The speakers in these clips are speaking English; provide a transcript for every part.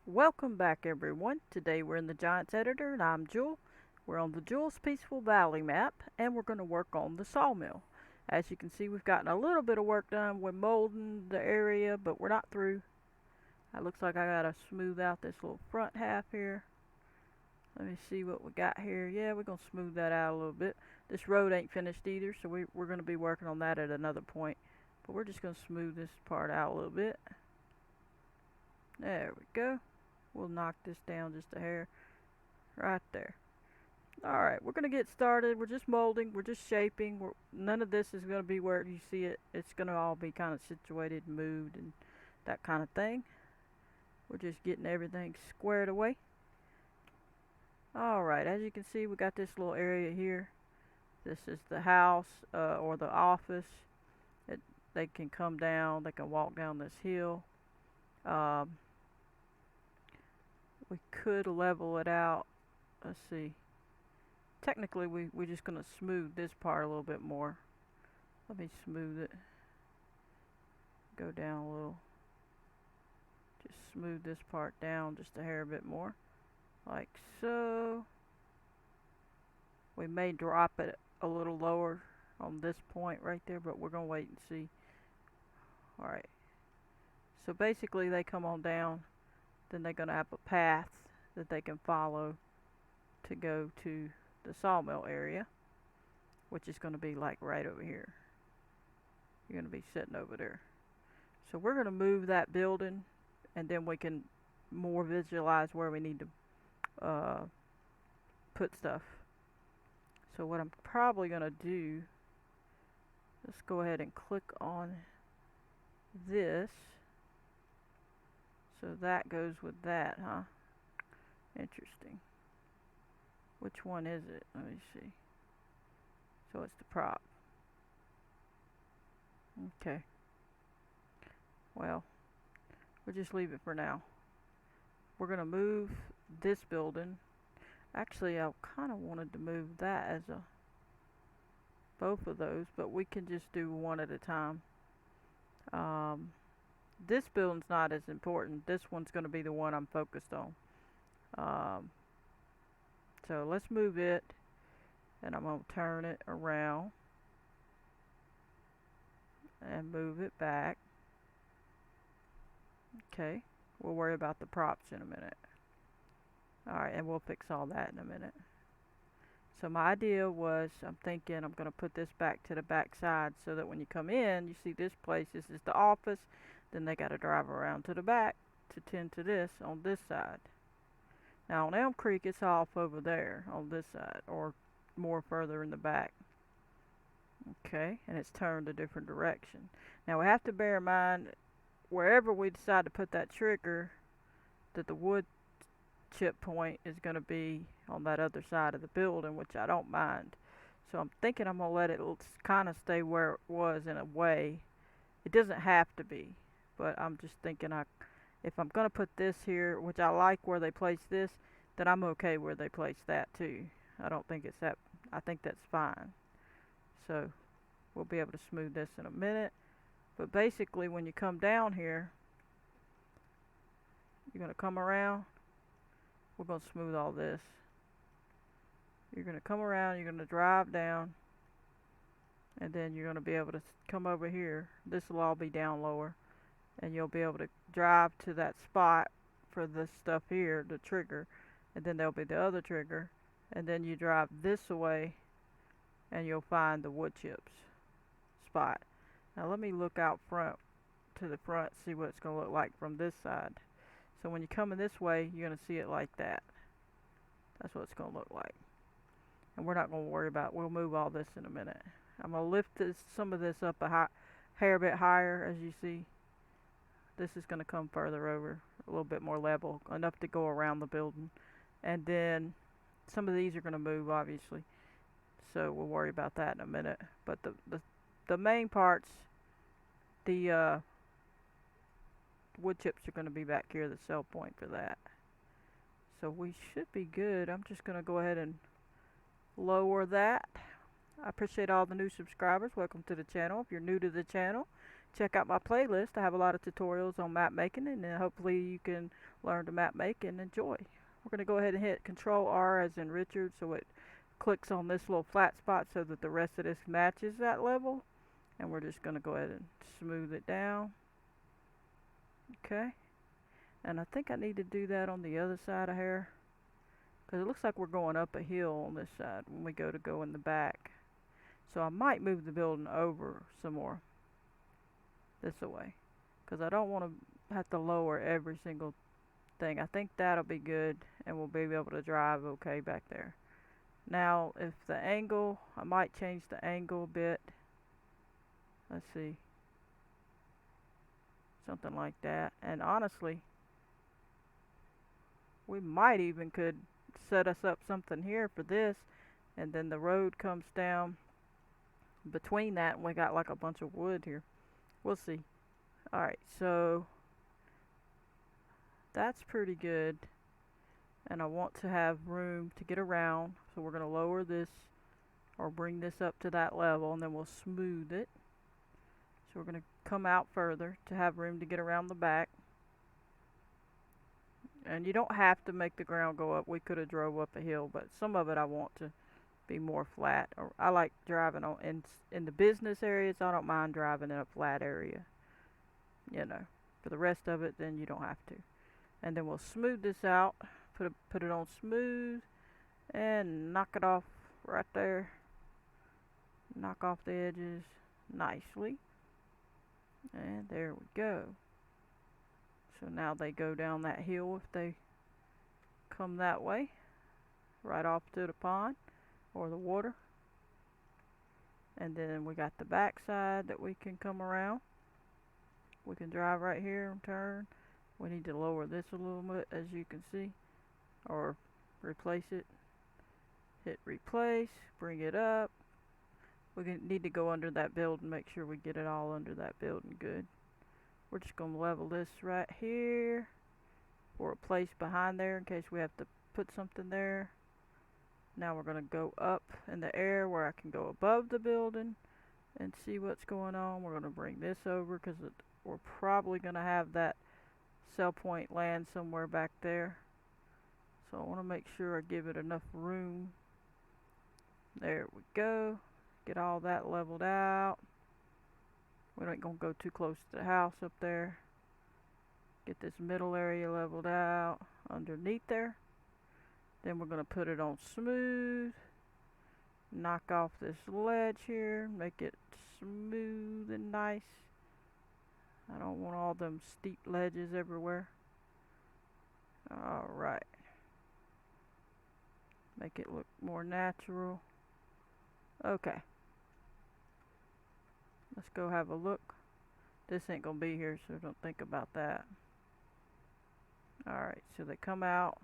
Welcome back everyone. Today we're in the Giants Editor and I'm Jewel. We're on the Jewel's Peaceful Valley map and we're going to work on the sawmill. As you can see, we've gotten a little bit of work done. We're molding the area, but we're not through. It looks like I gotta smooth out this little front half here. Let me see what we got here. Yeah, we're going to smooth that out a little bit. This road ain't finished either, so we're going to be working on that at another point. But we're just going to smooth this part out a little bit. There we go. We'll knock this down just a hair right there. Alright, we're going to get started. We're just molding, we're just shaping. None of this is going to be where you see it. It's going to all be kind of situated and moved and that kind of thing. We're just getting everything squared away. Alright, as you can see, we got this little area here. This is the house or the office. They can come down, they can walk down this hill. Um, we could level it out. Let's see. Technically, we're just going to smooth this part a little bit more. Let me smooth it. Go down a little. Just smooth this part down just a hair bit more. Like so. We may drop it a little lower on this point right there, but we're going to wait and see. Alright. So basically they come on down. Then they're going to have a path that they can follow to go to the sawmill area, which is going to be like right over here. You're going to be sitting over there. So we're going to move that building and then we can more visualize where we need to put stuff. So what I'm probably going to do, let's go ahead and click on this. So that goes with that, huh? Interesting. Which one is it? Let me see. So it's the prop. Okay. Well, we'll just leave it for now. We're going to move this building. Actually, I kind of wanted to move that as a both of those, but we can just do one at a time. This building's not as important. This one's going to be the one I'm focused on. So let's move it, and I'm going to turn it around and move it back. Okay, we'll worry about the props in a minute. Alright, and we'll fix all that in a minute. So my idea was, I'm thinking I'm going to put this back to the back side so that when you come in, you see this place, this is the office, then they got to drive around to the back to tend to this on this side. Now on Elm Creek, it's off over there on this side, or more further in the back. Okay, and it's turned a different direction. Now we have to bear in mind, wherever we decide to put that trigger, that the wood chip point is going to be on that other side of the building, which I don't mind. So I'm thinking I'm going to let it kind of stay where it was in a way. It doesn't have to be, but I'm just thinking if I'm going to put this here, which I like where they place this, then I'm okay where they place that too. I don't think it's that, I think that's fine. So we'll be able to smooth this in a minute. But basically when you come down here, you're going to come around. We're going to smooth all this. You're going to come around, you're going to drive down, and then you're going to be able to come over here. This will all be down lower, and you'll be able to drive to that spot for this stuff here, the trigger, and then there'll be the other trigger, and then you drive this away, and you'll find the wood chips spot. Now let me look out front to the front, see what it's going to look like from this side. So when you're coming this way, you're going to see it like that. That's what it's going to look like. And we're not going to worry about, we'll move all this in a minute. I'm going to lift some of this up a hair bit higher, as you see. This is going to come further over, a little bit more level, enough to go around the building. And then some of these are going to move, obviously. So we'll worry about that in a minute. But the main parts, the wood chips are going to be back here, the sell point for that. So we should be good. I'm just going to go ahead and lower that. I appreciate all the new subscribers. Welcome to the channel. If you're new to the channel, check out my playlist. I have a lot of tutorials on map making, and then hopefully you can learn to map make and enjoy. We're going to go ahead and hit Control R as in Richard, so it clicks on this little flat spot so that the rest of this matches that level. And we're just going to go ahead and smooth it down. Okay. And I think I need to do that on the other side of here, because it looks like we're going up a hill on this side when we go in the back. So I might move the building over some more this way, because I don't want to have to lower every single thing. I think that'll be good, and we'll be able to drive okay back there. Now, if the angle, I might change the angle a bit. Let's see. Something like that. And honestly, we might even could set us up something here for this, and then the road comes down between that, and we got like a bunch of wood here. We'll see. Alright, so that's pretty good. And I want to have room to get around, so we're going to lower this or bring this up to that level, and then we'll smooth it. So we're going to come out further to have room to get around the back. And you don't have to make the ground go up. We could have drove up a hill, but some of it I want to be more flat. Or I like driving on in the business areas. I don't mind driving in a flat area. You know, for the rest of it, then you don't have to. And then we'll smooth this out. Put it on smooth and knock it off right there. Knock off the edges nicely. And there we go. So now they go down that hill if they come that way, right off to the pond or the water. And then we got the back side that we can come around. We can drive right here and turn. We need to lower this a little bit, as you can see, or replace it. Hit replace, bring it up. We need to go under that building, make sure we get it all under that building good. We're just going to level this right here for a place behind there in case we have to put something there. Now we're going to go up in the air where I can go above the building and see what's going on. We're going to bring this over because we're probably going to have that cell point land somewhere back there. So I want to make sure I give it enough room. There we go. Get all that leveled out. We ain't gonna go too close to the house up there. Get this middle area leveled out underneath there. Then we're gonna put it on smooth. Knock off this ledge here. Make it smooth and nice. I don't want all them steep ledges everywhere. Alright. Make it look more natural. Okay. Let's go have a look. This ain't gonna be here, so don't think about that. Alright, so they come out.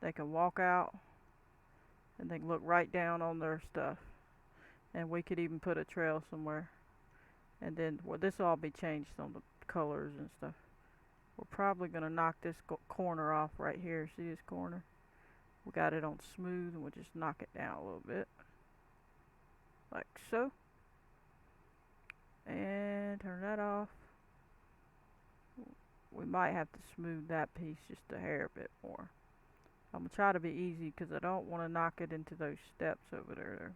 They can walk out. And they can look right down on their stuff. And we could even put a trail somewhere. And then, well, this will all be changed on the colors and stuff. We're probably gonna knock this corner off right here. See this corner? We got it on smooth, and we'll just knock it down a little bit. Like so. And turn that off. We might have to smooth that piece just a hair bit more. I'm going to try to be easy because I don't want to knock it into those steps over there. They're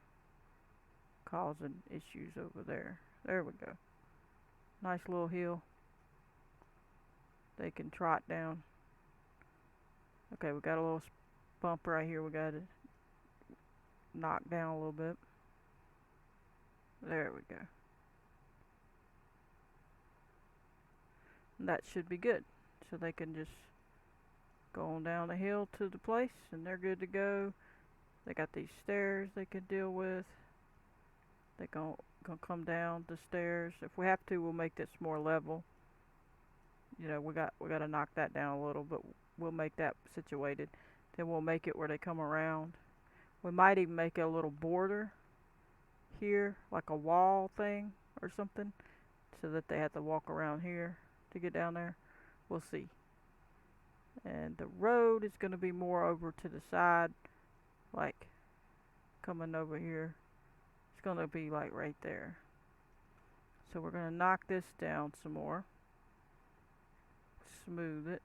causing issues over there. There we go. Nice little hill. They can trot down. Okay, we got a little bump right here we got to knock down a little bit. There we go. And that should be good. So they can just go on down the hill to the place and they're good to go. They got these stairs they can deal with. They're gonna come down the stairs. If we have to, we'll make this more level. You know, we got to knock that down a little, but we'll make that situated. Then we'll make it where they come around. We might even make a little border here, like a wall thing or something, so that they have to walk around here to get down there. We'll see. And the road is going to be more over to the side, like coming over here. It's going to be like right there. So we're going to knock this down some more. Smooth it.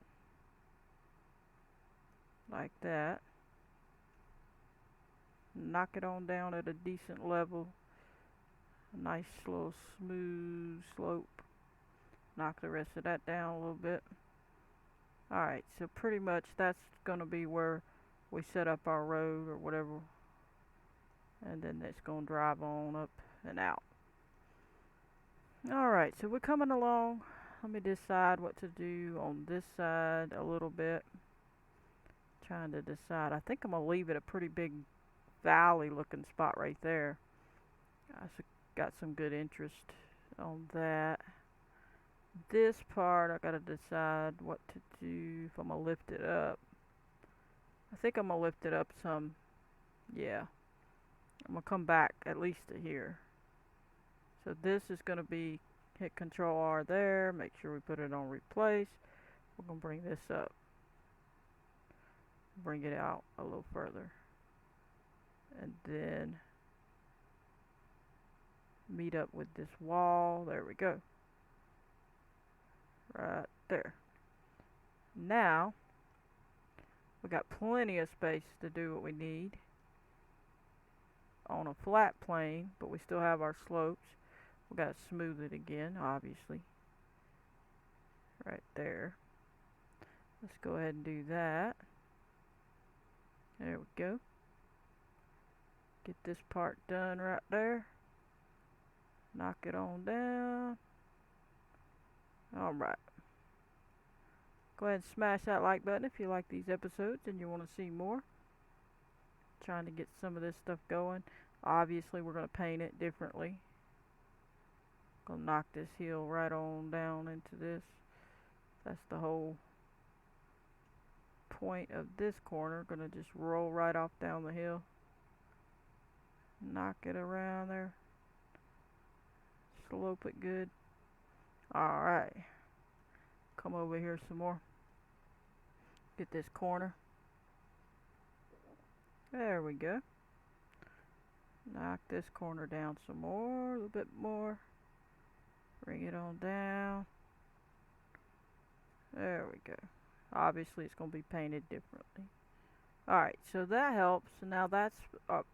Like that. Knock it on down at a decent level. A nice little smooth slope. Knock the rest of that down a little bit. Alright, so pretty much that's going to be where we set up our road or whatever. And then it's going to drive on up and out. Alright, so we're coming along. Let me decide what to do on this side a little bit. Trying to decide. I think I'm going to leave it a pretty big valley looking spot right there. I got some good interest on that. This part I got to decide what to do, if I'm going to lift it up. I think I'm going to lift it up some. Yeah. I'm going to come back at least to here. So this is going to be, hit Control R there, make sure we put it on replace. We're going to bring this up. Bring it out a little further. And then meet up with this wall. There we go. Right there. Now, we got plenty of space to do what we need on a flat plane, but we still have our slopes. We got to smooth it again, obviously. Right there. Let's go ahead and do that. There we go. Get this part done right there. Knock it on down. Alright. Go ahead and smash that like button if you like these episodes and you want to see more. Trying to get some of this stuff going. Obviously we're going to paint it differently. Gonna knock this hill right on down into this. That's the whole point of this corner. Gonna just roll right off down the hill. Knock it around there. Slope it good. Alright. Come over here some more. Get this corner. There we go. Knock this corner down some more. A little bit more. Bring it on down. There we go. Obviously it's going to be painted differently. Alright, so that helps. Now that's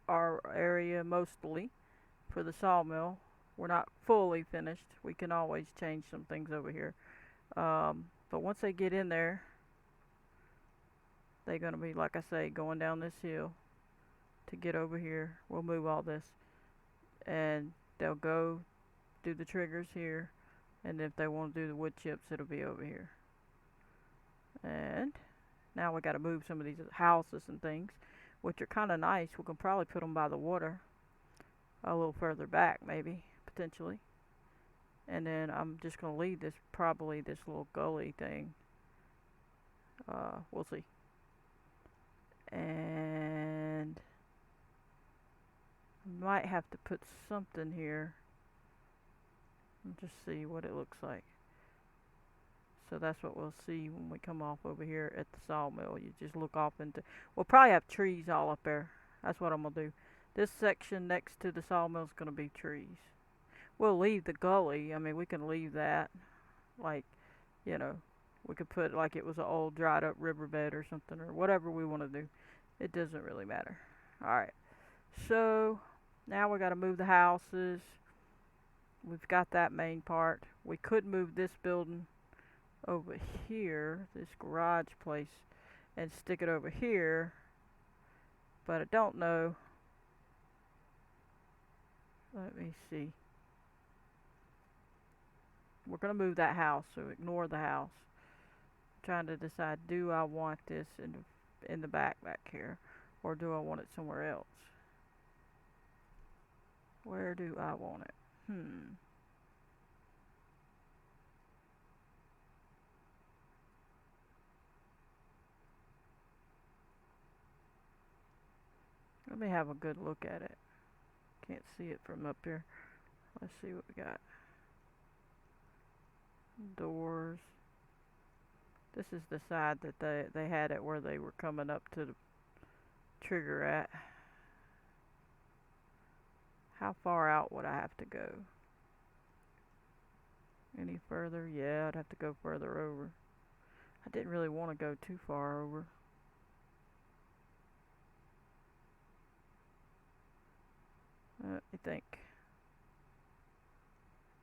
our area mostly for the sawmill. We're not fully finished. We can always change some things over here. But once they get in there, they're going to be, like I say, going down this hill to get over here. We'll move all this. And they'll go do the triggers here, and if they want to do the wood chips, it'll be over here. And now we got to move some of these houses and things, which are kind of nice. We can probably put them by the water, a little further back, maybe potentially. And then I'm just gonna leave this, probably this little gully thing. We'll see. And might have to put something here. Just see what it looks like. So that's what we'll see when we come off over here at the sawmill. You just look off into, we'll probably have trees all up there. That's what I'm gonna do. This section next to the sawmill is gonna be trees. We'll leave the gully. I mean, we can leave that, like, you know, we could put like it was an old dried up riverbed or something, or whatever we want to do. It doesn't really matter. Alright, so now we got to move the houses. We've got that main part. We could move this building over here, this garage place, and stick it over here, but I don't know. Let me see. We're going to move that house, so ignore the house. I'm trying to decide, do I want this in the back here, or do I want it somewhere else? Where do I want it? Let me have a good look at it. Can't see it from up here. Let's see what we got. Doors. This is the side that they had it where they were coming up to the trigger at. How far out would I have to go? Any further? Yeah, I'd have to go further over. I didn't really want to go too far over. I think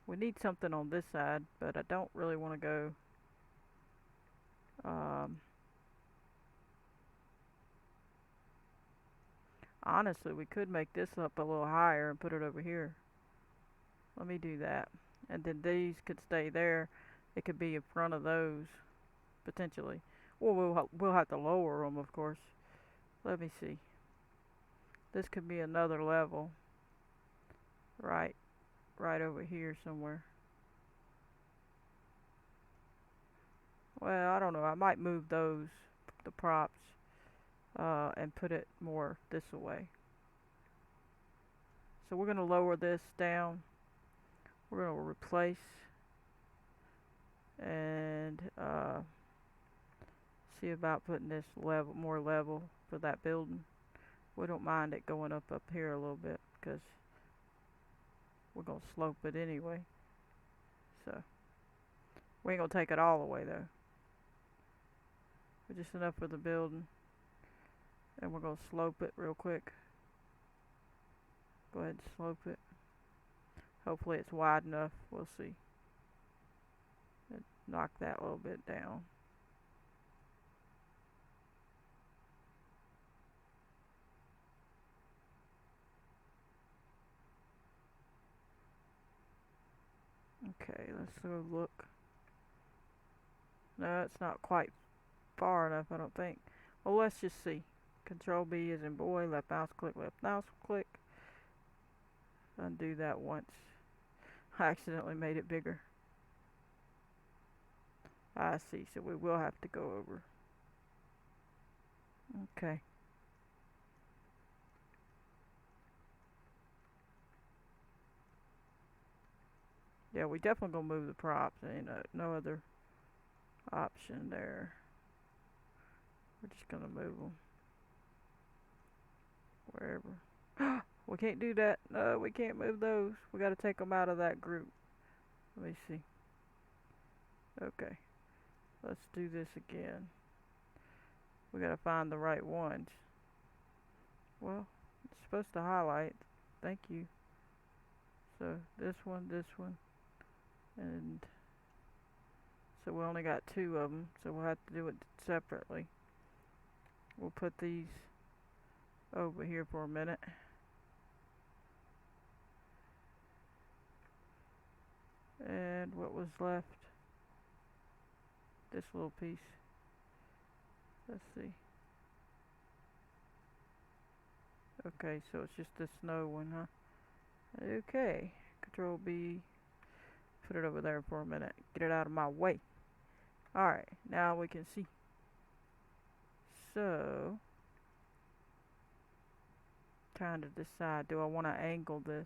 we need something on this side, but I don't really want to go. Um, Honestly, we could make this up a little higher and put it over here. Let me do that. And then these could stay there. It could be in front of those, potentially. Well, we'll have to lower them, of course. Let me see. This could be another level. Right, right over here somewhere. Well, I don't know. I might move those, the props, and put it more this way. So we're going to lower this down. We're going to replace and see about putting this level, more level for that building. We don't mind it going up here a little bit because we're going to slope it anyway. So we ain't going to take it all the way though. But just enough for the building. And we're going to slope it real quick. Go ahead and slope it. Hopefully it's wide enough. We'll see. And knock that a little bit down. Okay, let's go look. No, it's not quite far enough, I don't think. Well, let's just see. Control B is in boy, left mouse click, left mouse click. Undo that once. I accidentally made it bigger. I see, so we will have to go over. Okay. Yeah, we definitely gonna move the props. Ain't no other option there. We're just gonna move them wherever. We can't do that. No, we can't move those. We gotta take them out of that group. Let me see. Okay. Let's do this again. We gotta find the right ones. Well, it's supposed to highlight. Thank you. So this one, and so we only got two of them. So we'll have to do it separately. We'll put these over here for a minute. And what was left? This little piece. Let's see. Okay, so it's just the snow one, huh? Okay. Control B. Put it over there for a minute. Get it out of my way. Alright, now we can see. So, trying to decide, do I want to angle this?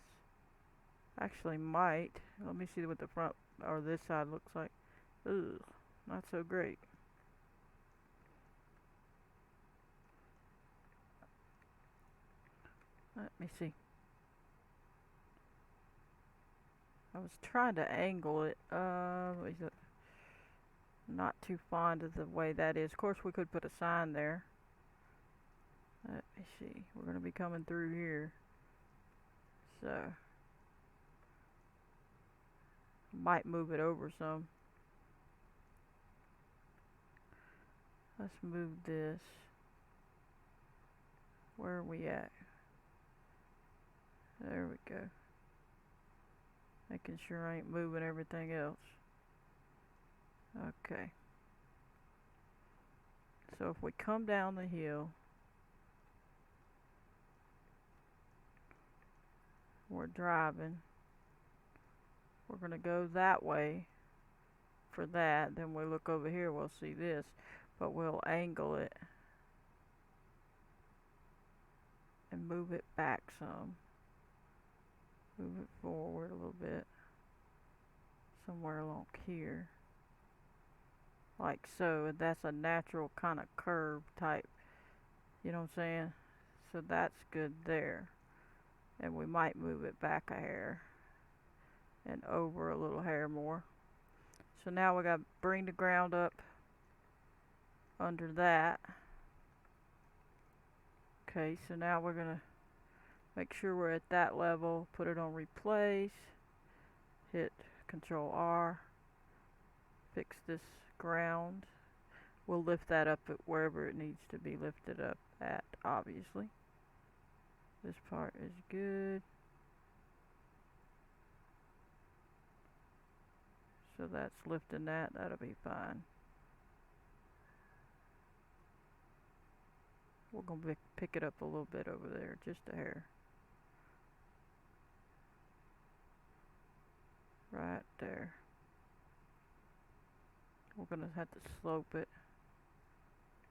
Actually might. Let me see what the front or this side looks like. Ugh, not so great. Let me see. I was trying to angle it. Not too fond of the way that is. Of course, we could put a sign there. Let me see. We're going to be coming through here. So, might move it over some. Let's move this. Where are we at? There we go. Making sure I ain't moving everything else. Okay. So if we come down the hill, we're driving. We're going to go that way for that. Then we look over here, we'll see this. But we'll angle it and move it back some. Move it forward a little bit. Somewhere along here. Like so. And that's a natural kind of curve type. You know what I'm saying? So that's good there. And we might move it back a hair. And over a little hair more. So now we gotta bring the ground up under that. Okay, so now we're gonna make sure we're at that level, put it on replace, hit Control R, fix this ground. We'll lift that up at wherever it needs to be lifted up at, obviously. This part is good. So that's lifting that, that'll be fine. We're gonna pick it up a little bit over there, just a hair. Right there. We're gonna have to slope it.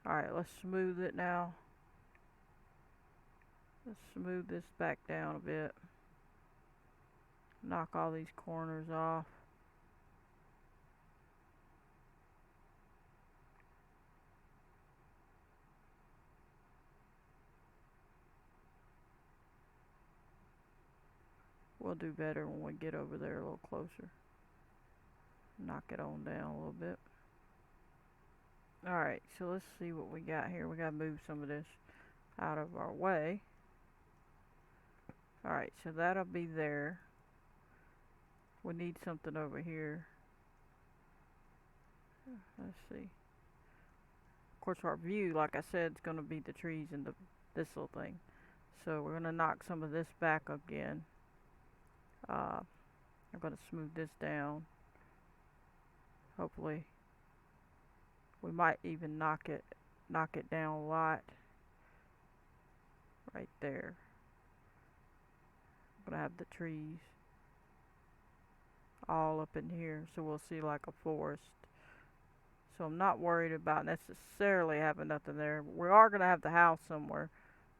Alright, let's smooth it now. Let's smooth this back down a bit. Knock all these corners off. We'll do better when we get over there a little closer. Knock it on down a little bit. Alright, so let's see what we got here. We gotta move some of this out of our way. Alright, so that'll be there. We need something over here. Let's see. Of course, our view, like I said, is gonna be the trees and this little thing. So we're gonna knock some of this back again. I'm gonna smooth this down. Hopefully, we might even knock it down a lot. Right there. I'm gonna have the trees all up in here, so we'll see like a forest. So I'm not worried about necessarily having nothing there. We are gonna have the house somewhere.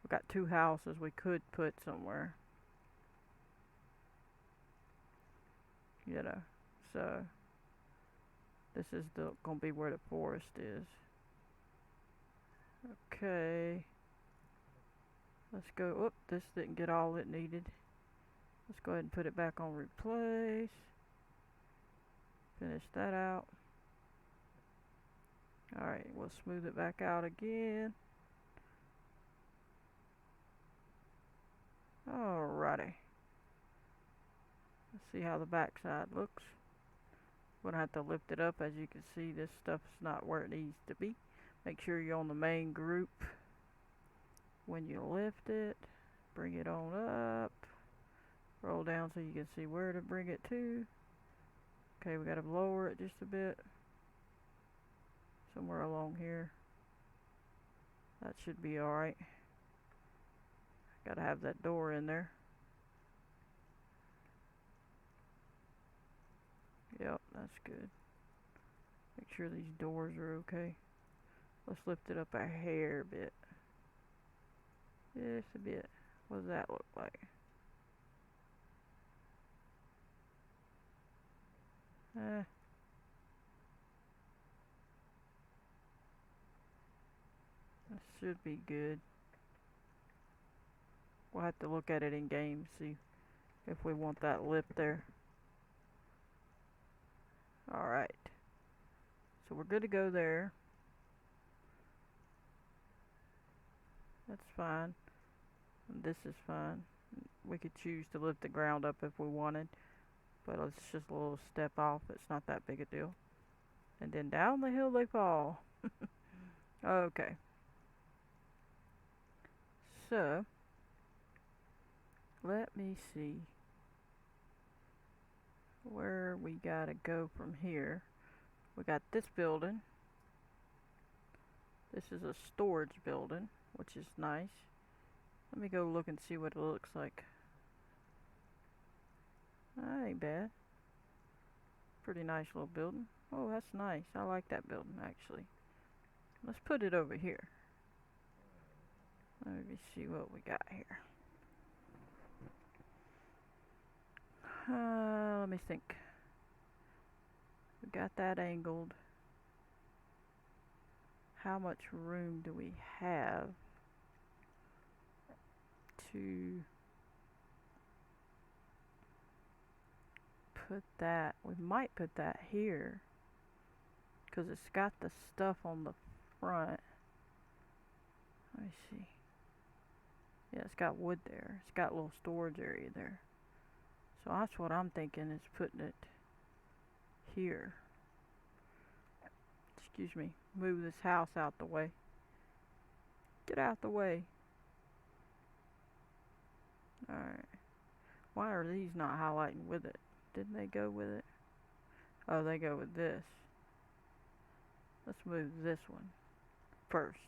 We've got two houses we could put somewhere. You know, so this is gonna be where the forest is. Okay. Let's go. Oop, this didn't get all it needed. Let's go ahead and put it back on replace. Finish that out. Alright, we'll smooth it back out again. Alrighty. Let's see how the back side looks. We're gonna have to lift it up. As you can see, this stuff's not where it needs to be. Make sure you're on the main group when you lift it. Bring it on up. Roll down so you can see where to bring it to. Okay, we gotta lower it just a bit. Somewhere along here. That should be alright. Gotta have that door in there. Yep, that's good. Make sure these doors are okay. Let's lift it up a hair bit. Just a bit. What does that look like? That should be good. We'll have to look at it in game, see if we want that lip there. Alright. So we're good to go there. That's fine. And this is fine. We could choose to lift the ground up if we wanted. But it's just a little step off. It's not that big a deal. And then down the hill they fall. Okay. So, let me see where we gotta go from here. We got this building. This is a storage building, which is nice. Let me go look and see what it looks like. That ain't bad. Pretty nice little building. Oh, that's nice. I like that building, actually. Let's put it over here. Let me see what we got here. Let me think. We got that angled. How much room do we have to put that? We might put that here. because it's got the stuff on the front. Let me see. Yeah, it's got wood there. It's got a little storage area there. So that's what I'm thinking, is putting it here. Excuse me. Move this house out the way. Get out the way. Alright. Why are these not highlighting with it? Didn't they go with it? Oh, they go with this. Let's move this one first.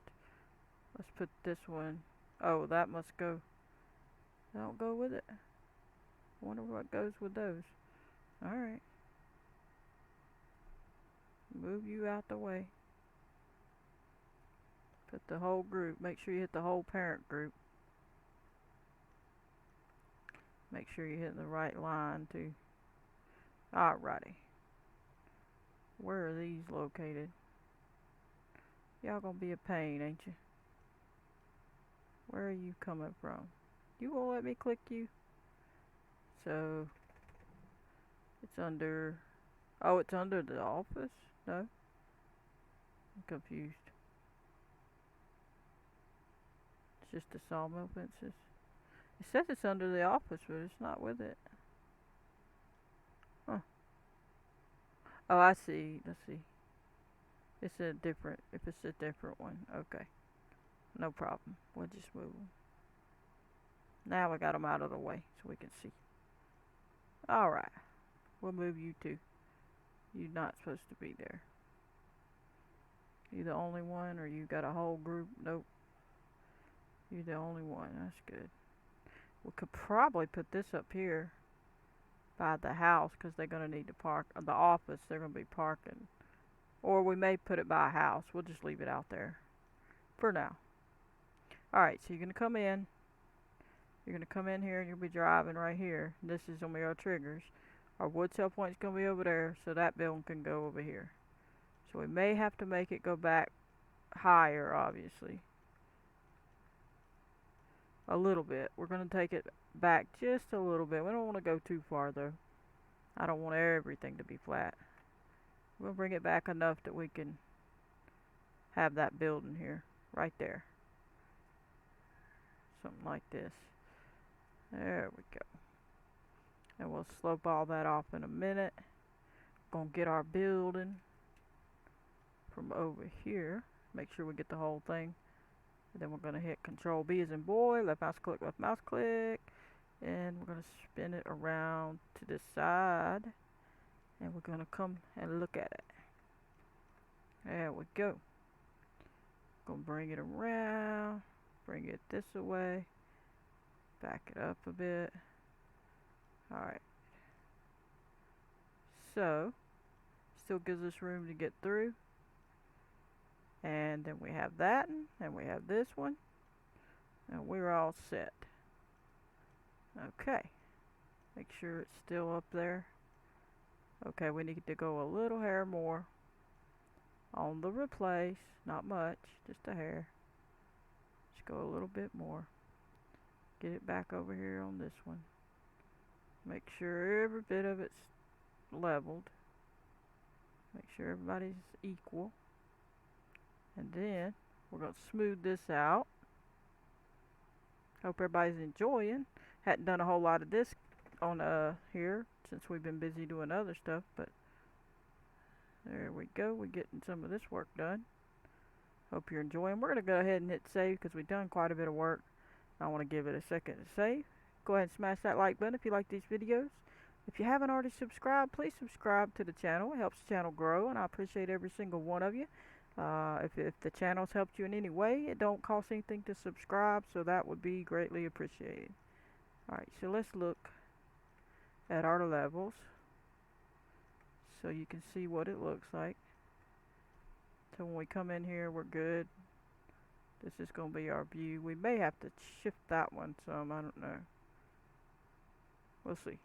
Let's put this one. Oh, that must go. They don't go with it. I wonder what goes with those. Alright. Move you out the way. Put the whole group. Make sure you hit the whole parent group. Make sure you're hitting the right line too. Alrighty. Where are these located? Y'all gonna be a pain, ain't you? Where are you coming from? You won't let me click you? So, it's under... Oh, it's under the office? No? I'm confused. It's just the sawmill fences. It says it's under the office, but it's not with it. Huh. Oh, I see. Let's see. It's a different... If it's a different one. Okay. No problem. We'll just move them. Now we got them out of the way so we can see. Alright. We'll move you too. You're not supposed to be there. You the only one, or you got a whole group? Nope. You're the only one. That's good. We could probably put this up here by the house, because they're going to need to park. The office, they're going to be parking. Or we may put it by a house. We'll just leave it out there for now. Alright, so you're going to come in. You're going to come in here and you'll be driving right here. This is going to be our triggers. Our wood cell point is going to be over there, so that building can go over here. So we may have to make it go back higher, obviously. A little bit. We're going to take it back just a little bit. We don't want to go too far though. I don't want everything to be flat. We'll bring it back enough that we can have that building here, right there. Something like this. There we go. And we'll slope all that off in a minute. Gonna get our building from over here. Make sure we get the whole thing. And then we're gonna hit Control B as in boy, left mouse click, and we're gonna spin it around to this side. And we're gonna come and look at it. There we go. Gonna bring it around, bring it this way, back it up a bit. Alright. So, still gives us room to get through. And then we have that, and we have this one. And we're all set. Okay. Make sure it's still up there. Okay, we need to go a little hair more on the replace. Not much, just a hair. Just go a little bit more. Get it back over here on this one. Make sure every bit of it's leveled. Make sure everybody's equal. And then we're going to smooth this out. Hope everybody's enjoying. Hadn't done a whole lot of this on here since we've been busy doing other stuff, but there we go. We're getting some of this work done. Hope you're enjoying. We're going to go ahead and hit save because we've done quite a bit of work. I want to give it a second to save. Go ahead and smash that like button if you like these videos. If you haven't already subscribed, please subscribe to the channel. It helps the channel grow, and I appreciate every single one of you. If the channel's helped you in any way, it don't cost anything to subscribe, so that would be greatly appreciated. Alright, so let's look at our levels so you can see what it looks like. So when we come in here, we're good. This is going to be our view. We may have to shift that one some, I don't know. We'll see.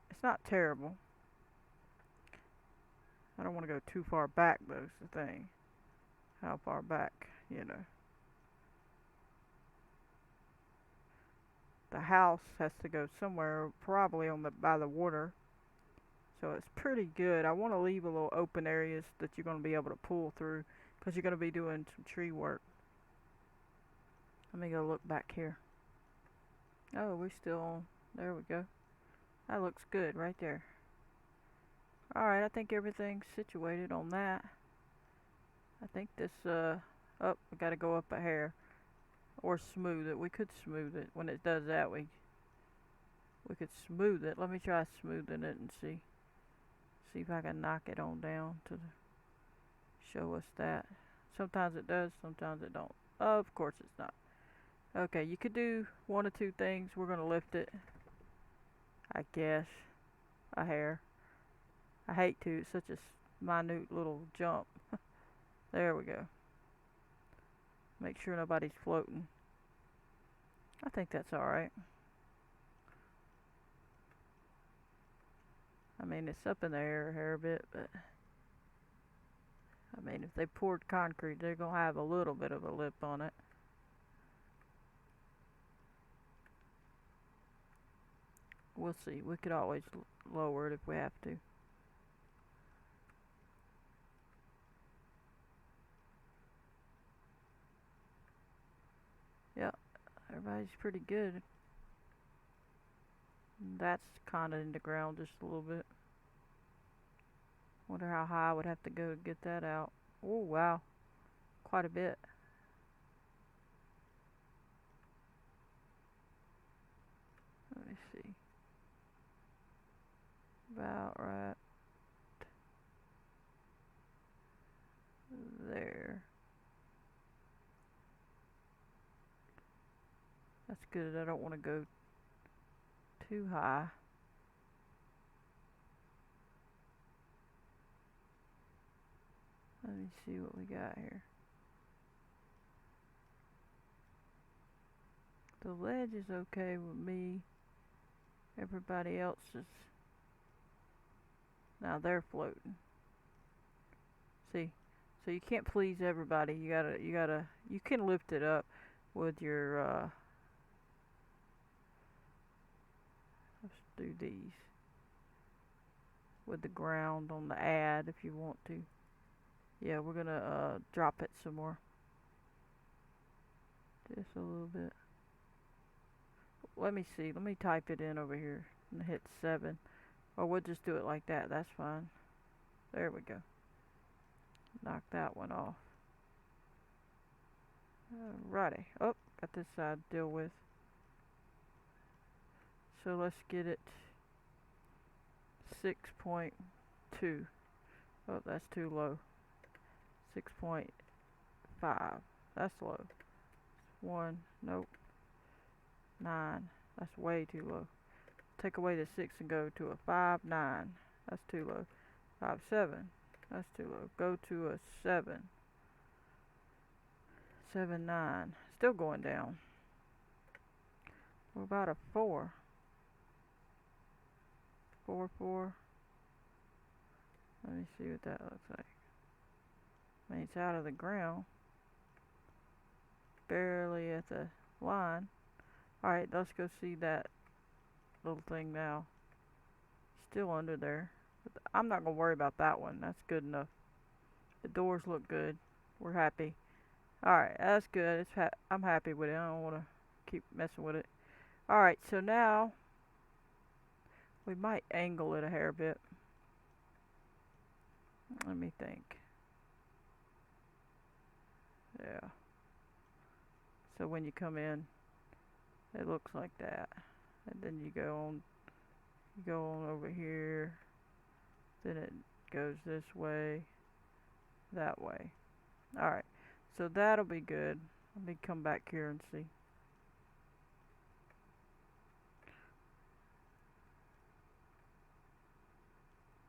It's not terrible. I don't want to go too far back, though, is the thing. How far back, you know. The house has to go somewhere, probably on by the water. So it's pretty good. I want to leave a little open areas that you're going to be able to pull through because you're going to be doing some tree work. Let me go look back here. Oh, we're still on. There we go. That looks good right there. Alright, I think everything's situated on that. I think this, we gotta go up a hair. Or smooth it. We could smooth it. When it does that, we could smooth it. Let me try smoothing it and see. See if I can knock it on down to show us that. Sometimes it does, sometimes it don't. Of course it's not. Okay, you could do one or two things. We're gonna lift it, I guess, a hair. I hate to. It's such a minute little jump. There we go. Make sure nobody's floating. I think that's alright. I mean, it's up in the air a hair bit, but I mean, if they poured concrete, they're gonna have a little bit of a lip on it. We'll see. We could always lower it if we have to. Yeah, everybody's pretty good. That's kind of in the ground just a little bit. Wonder how high I would have to go to get that out. Oh, wow. Quite a bit. Let me see. About right there. That's good. I don't want to go too high. Let me see what we got here. The ledge is okay with me. Everybody else is... Now they're floating. See? So you can't please everybody. You can lift it up with your, let's do these. With the ground on the ad if you want to. Yeah, we're gonna drop it some more. Just a little bit. Let me see. Let me type it in over here and hit 7. Or we'll just do it like that. That's fine. There we go. Knock that one off. Alrighty. Oh, got this side to deal with. So let's get it 6.2. Oh, that's too low. 6.5. That's low. 1. Nope. 9. That's way too low. Take away the 6 and go to a 5, 9. That's too low. 5, 7. That's too low. Go to a 7. 7, 9. Still going down. What about a 4? 4, 4. Let me see what that looks like. I mean, it's out of the ground. Barely at the line. Alright, let's go see that little thing now. Still under there. But I'm not going to worry about that one. That's good enough. The doors look good. We're happy. Alright, that's good. I'm happy with it. I don't want to keep messing with it. Alright, so now we might angle it a hair bit. Let me think. Yeah. So when you come in, it looks like that. And then you go on over here. Then it goes this way, that way. Alright, so that'll be good. Let me come back here and see.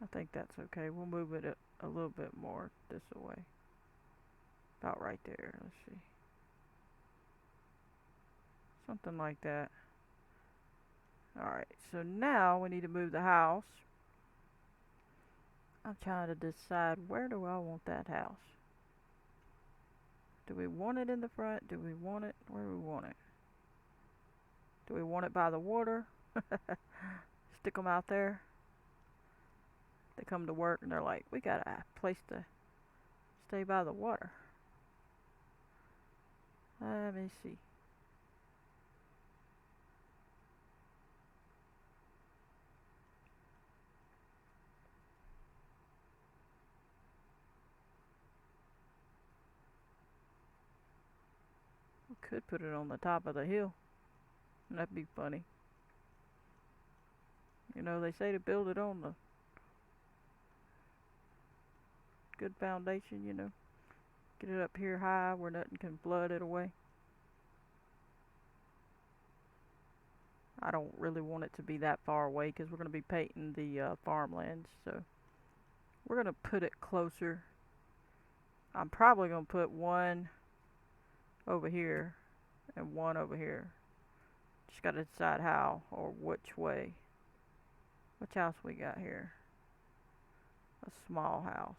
I think that's okay. We'll move it a little bit more this way. About right there. Let's see. Something like that. Alright, so now we need to move the house. I'm trying to decide, where do I want that house? Do we want it in the front? Do we want it? Where do we want it? Do we want it by the water? Stick them out there? They come to work and they're like, we got a place to stay by the water. Let me see. We could put it on the top of the hill. That'd be funny. You know, they say to build it on the good foundation, you know. Get it up here high where nothing can flood it away. I don't really want it to be that far away because we're going to be painting the farmlands. So we're going to put it closer. I'm probably going to put one over here and one over here. Just got to decide how or which way. Which house we got here? A small house.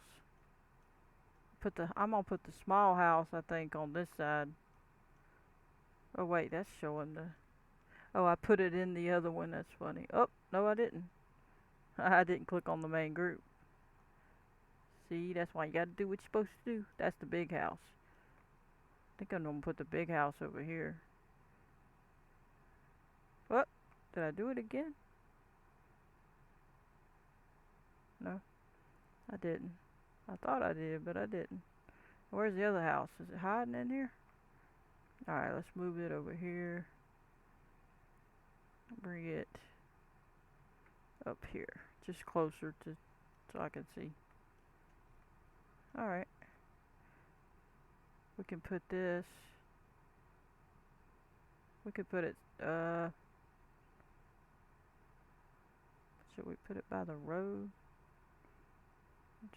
I'm gonna put the small house, I think, on this side. Oh wait, that's showing the. Oh, I put it in the other one. That's funny. Oh no, I didn't. I didn't click on the main group. See, that's why you gotta do what you're supposed to do. That's the big house. I think I'm gonna put the big house over here. What? Did I do it again? No, I didn't. I thought I did, but I didn't. Where's the other house? Is it hiding in here? Alright, let's move it over here. Bring it up here. Just closer to so I can see. Alright. We can put this. We could put it, should we put it by the road?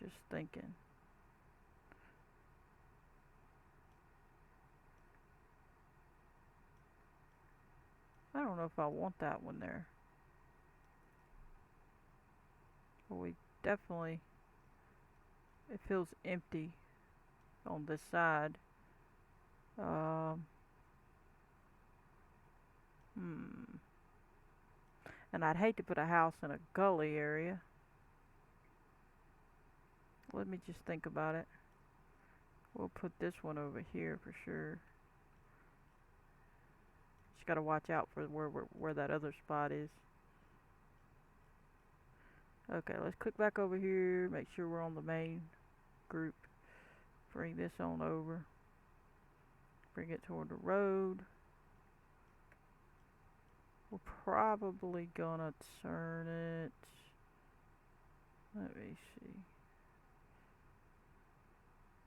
Just thinking. I don't know if I want that one there. But we definitely, it feels empty on this side. And I'd hate to put a house in a gully area. Let me just think about it. We'll put this one over here for sure. Just gotta watch out for where that other spot is. Okay, let's click back over here. Make sure we're on the main group. Bring this on over. Bring it toward the road. We're probably gonna turn it. Let me see.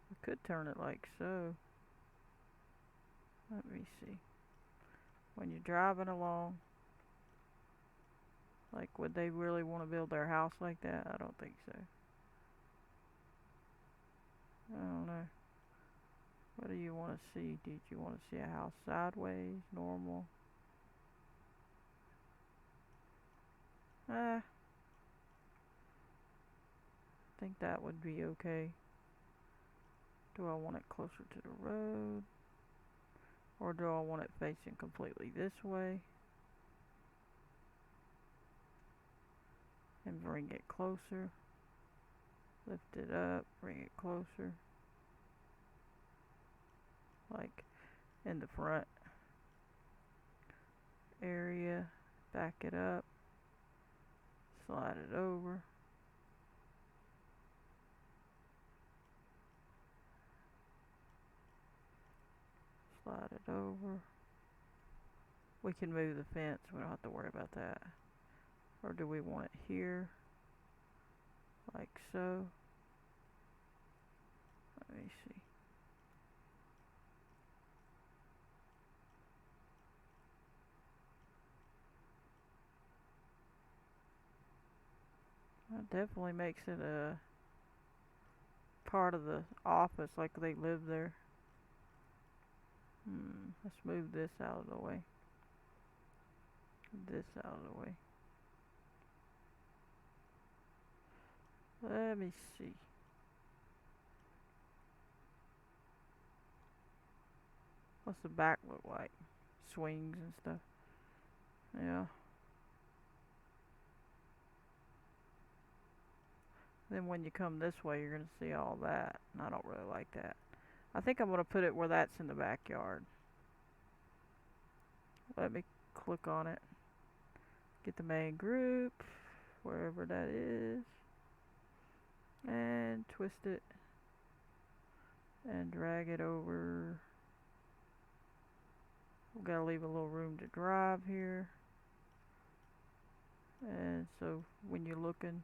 We could turn it like so. Let me see. When you're driving along, like, would they really want to build their house like that? I don't think so. I don't know. What do you want to see? Did you want to see a house sideways, normal? I think that would be okay. Do I want it closer to the road? Or do I want it facing completely this way? And bring it closer. Lift it up, bring it closer. Like in the front area. Back it up. Slide it over. Slide it over. We can move the fence. We don't have to worry about that. Or do we want it here? Like so. Let me see. That definitely makes it a part of the office, like they live there. Let's move this out of the way. This out of the way. Let me see. What's the back look like? Swings and stuff. Yeah. Then when you come this way, you're going to see all that. And I don't really like that. I think I'm going to put it where that's in the backyard. Let me click on it. Get the main group, wherever that is. And twist it. And drag it over. We've got to leave a little room to drive here. And so when you're looking,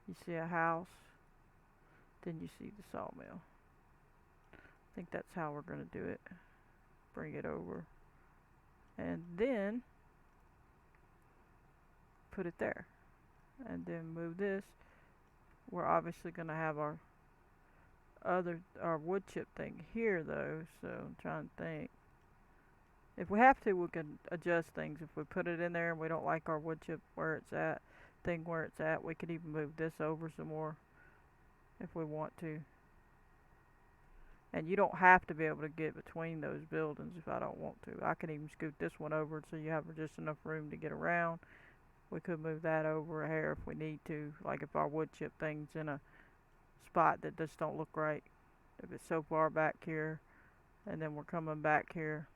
you see a house, then you see the sawmill. I think that's how we're going to do it. Bring it over. And then put it there. And then move this. We're obviously going to have our wood chip thing here though, so I'm trying to think. If we have to, we can adjust things. If we put it in there and we don't like our wood chip where it's at, we could even move this over some more if we want to. And you don't have to be able to get between those buildings if I don't want to. I can even scoot this one over so you have just enough room to get around. We could move that over a hair if we need to, like if our wood chip thing's in a spot that just don't look right. If it's so far back here, and then we're coming back here,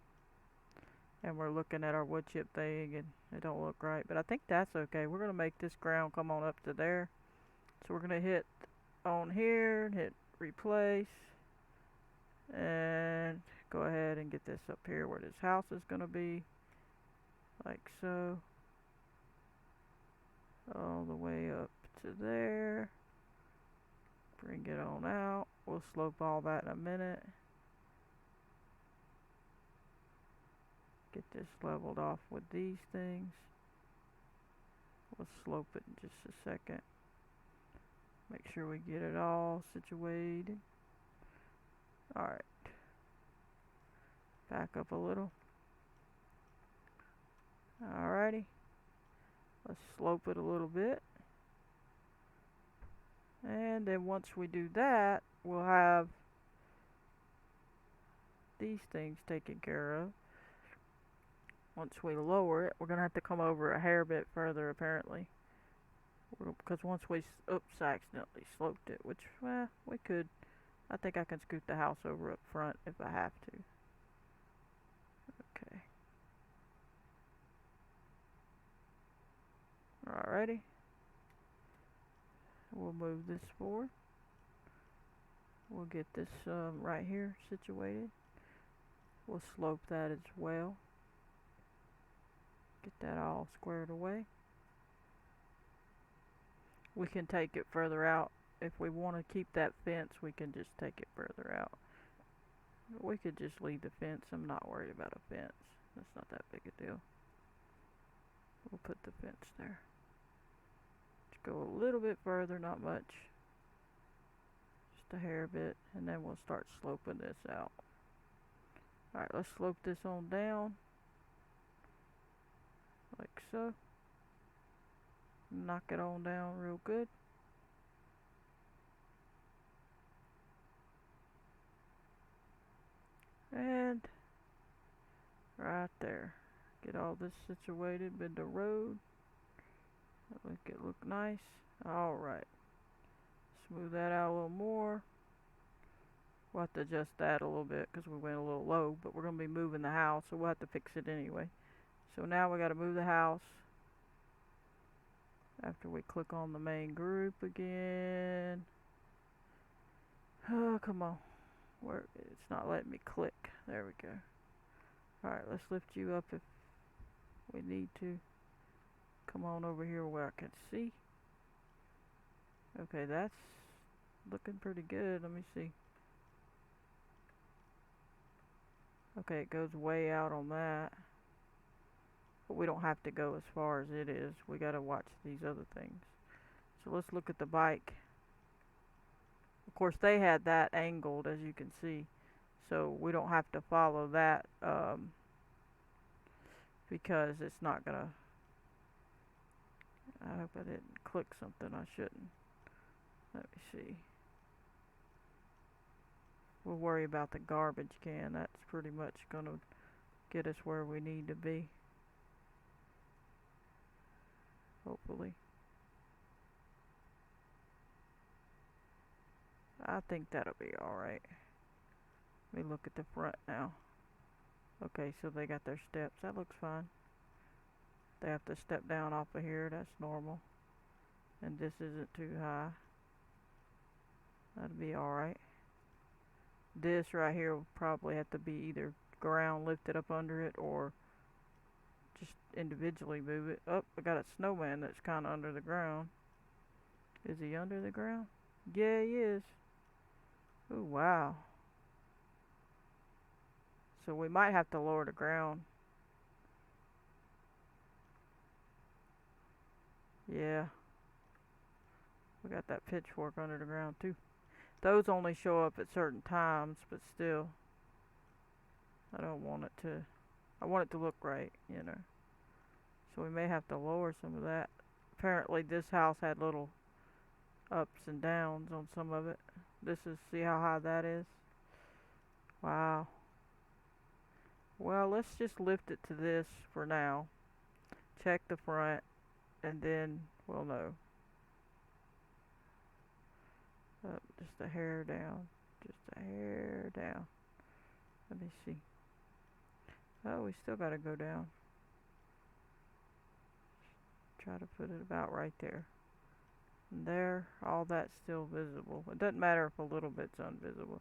and we're looking at our wood chip thing, and it don't look right. But I think that's okay. We're going to make this ground come on up to there. So we're going to hit on here, hit replace, and go ahead and get this up here where this house is going to be, like so. All the way up to there. Bring it on out. We'll slope all that in a minute. Get this leveled off with these things. We'll slope it in just a second. Make sure we get it all situated. Alright. Back up a little. Alrighty. Let's slope it a little bit. And then once we do that, we'll have these things taken care of. Once we lower it, we're going to have to come over a hair bit further apparently. Because once we, oops, I accidentally sloped it, which, well, we could. I think I can scoot the house over up front if I have to. Okay. Alrighty. We'll move this forward. We'll get this right here situated. We'll slope that as well. Get that all squared away. We can take it further out. If we want to keep that fence, we can just take it further out. We could just leave the fence. I'm not worried about a fence. That's not that big a deal. We'll put the fence there. Just go a little bit further, not much. Just a hair bit, and then we'll start sloping this out. Alright, let's slope this on down. Like so. Knock it on down real good. And right there. Get all this situated with the road. Make it look nice. Alright. Smooth that out a little more. We'll have to adjust that a little bit because we went a little low, but we're going to be moving the house, so we'll have to fix it anyway. So now we got to move the house. After we click on the main group again. Oh, come on. It's not letting me click. There we go. Alright, let's lift you up if we need to. Come on over here where I can see. Okay, that's looking pretty good. Let me see. Okay, it goes way out on that. But we don't have to go as far as it is. We gotta watch these other things. So let's look at the bike. Of course, they had that angled, as you can see. So we don't have to follow that because it's not gonna... I hope I didn't click something I shouldn't. Let me see. We'll worry about the garbage can. That's pretty much gonna get us where we need to be. Hopefully. I think that'll be alright. Let me look at the front now. Okay, so they got their steps. That looks fine. They have to step down off of here. That's normal. And this isn't too high. That'll be alright. This right here will probably have to be either ground lifted up under it or just individually move it. Oh, I got a snowman that's kind of under the ground. Is he under the ground? Yeah, he is. Oh, wow. So we might have to lower the ground. Yeah. We got that pitchfork under the ground too. Those only show up at certain times, but still. I don't want it to. I want it to look right, you know. So we may have to lower some of that. Apparently this house had little ups and downs on some of it. This is, see how high that is? Wow. Well, let's just lift it to this for now. Check the front, and then we'll know. Up just a hair down. Just a hair down. Let me see. Oh, we still gotta go down. Try to put it about right there. And there, all that's still visible. It doesn't matter if a little bit's invisible.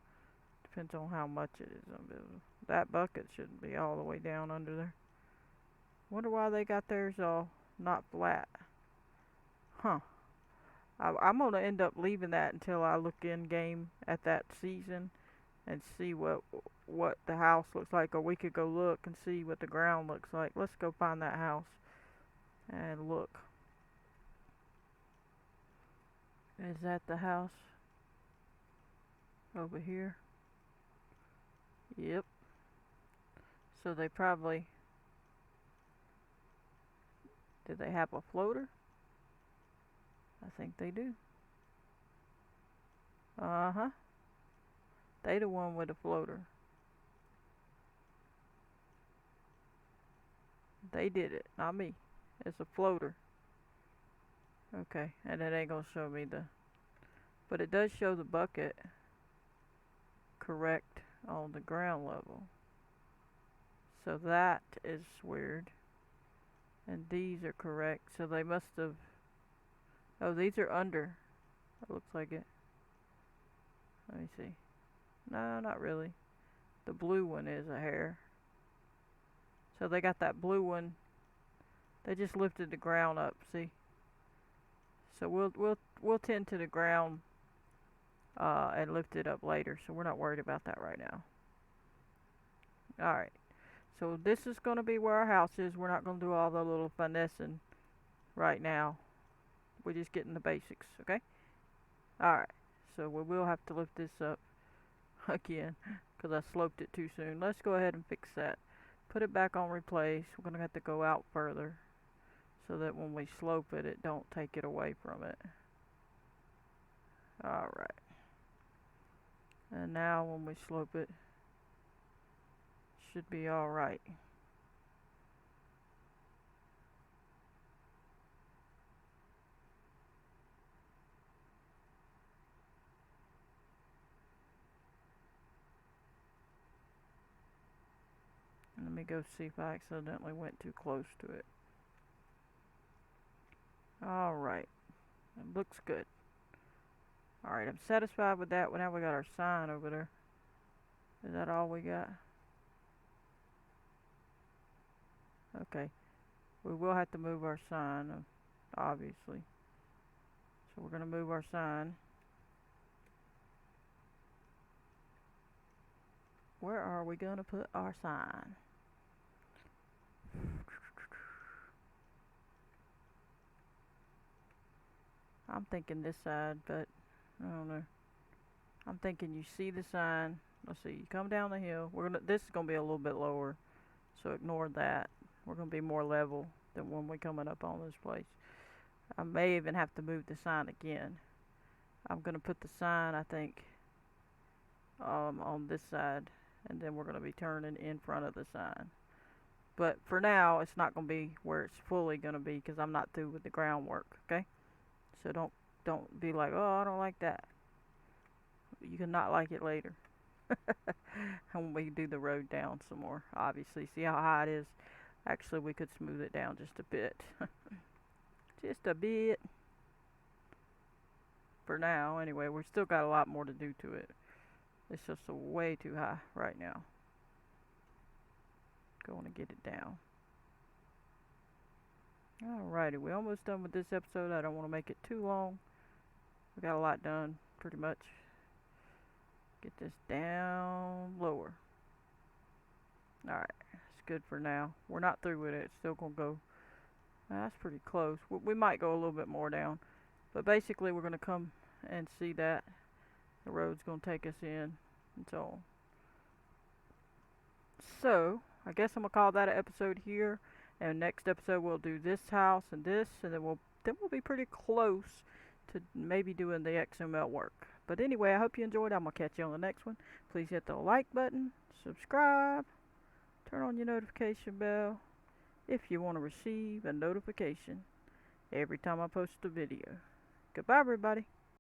Depends on how much it is invisible. That bucket shouldn't be all the way down under there. Wonder why they got theirs all not flat. Huh. I'm gonna end up leaving that until I look in game at that season and see what the house looks like, or we could go look and see what the ground looks like. Let's go find that house and look. Is that the house over here? Yep. So they probably, did they have a floater? I think they do. Uh-huh. They the one with the floater. They did it, not me. It's a floater. Okay, and it ain't gonna show me the, but it does show the bucket correct on the ground level. So that is weird. And these are correct, so they must have, oh, these are under. It looks like it. Let me see. No, not really. The blue one is a hair. So they got that blue one. They just lifted the ground up, see? So we'll tend to the ground and lift it up later, so we're not worried about that right now. Alright. So this is gonna be where our house is. We're not gonna do all the little finessing right now. We're just getting the basics, okay? Alright. So we will have to lift this up again because I sloped it too soon. Let's go ahead and fix that. Put it back on replace. We're going to have to go out further so that when we slope it, it don't take it away from it. Alright. And now when we slope it, should be alright. Let me go see if I accidentally went too close to it. Alright. It looks good. Alright, I'm satisfied with that. Well, now we got our sign over there. Is that all we got? Okay. We will have to move our sign, obviously. So we're going to move our sign. Where are we going to put our sign? I'm thinking this side, but I don't know. I'm thinking you see the sign. Let's see. You come down the hill. This is gonna be a little bit lower, so ignore that. We're gonna be more level than when we're coming up on this place. I may even have to move the sign again. I'm gonna put the sign, I think, on this side, and then we're gonna be turning in front of the sign. But for now, it's not gonna be where it's fully gonna be because I'm not through with the groundwork. Okay, so don't be like, oh, I don't like that. you can not like it later. And we do the road down some more, obviously. See how high it is? Actually, we could smooth it down just a bit. Just a bit. For now, anyway. We've still got a lot more to do to it. It's just way too high right now. Going to get it down. Alrighty, we're almost done with this episode. I don't want to make it too long. We got a lot done, pretty much. Get this down lower. Alright, it's good for now. We're not through with it. It's still going to go. That's pretty close. We might go a little bit more down. But basically, we're going to come and see that the road's going to take us in and so on. So, I guess I'm going to call that an episode here. And next episode, we'll do this house and this. And then we'll be pretty close to maybe doing the XML work. But anyway, I hope you enjoyed. I'm going to catch you on the next one. Please hit the like button, subscribe, turn on your notification bell if you want to receive a notification every time I post a video. Goodbye, everybody.